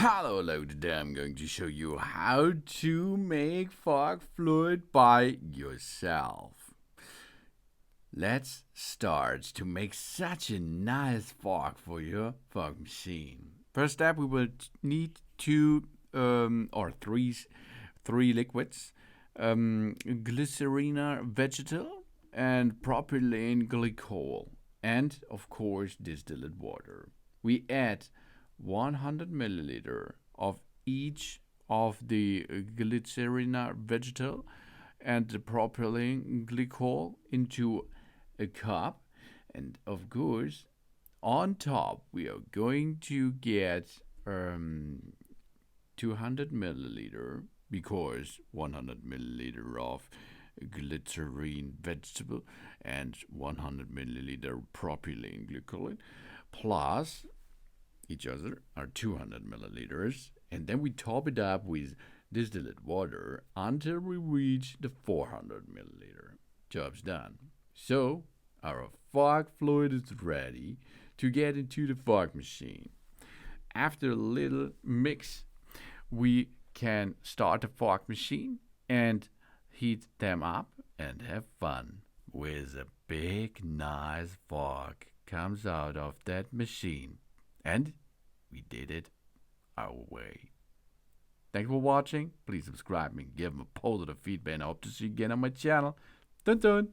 Hello, today I'm going to show you how to make fog fluid by yourself. Let's start to make such a nice fog for your fog machine. First step, we will need two or three liquids: glycerina vegetal and propylene glycol, and of course distilled water. We add 100 milliliter of each of the glycerina vegetal and the propylene glycol into a cup, and of course on top we are going to get 200 milliliter, because 100 milliliter of glycerine vegetable and 100 milliliter propylene glycol plus each other are 200 milliliters, and then we top it up with distilled water until we reach the 400 milliliter. Job's done. So our fog fluid is ready to get into the fog machine. After a little mix, we can start the fog machine and heat them up and have fun with a big nice fog comes out of that machine. And we did it our way. Thanks for watching. Please subscribe and give them a positive feedback, and I hope to see you again on my channel. Dun dun!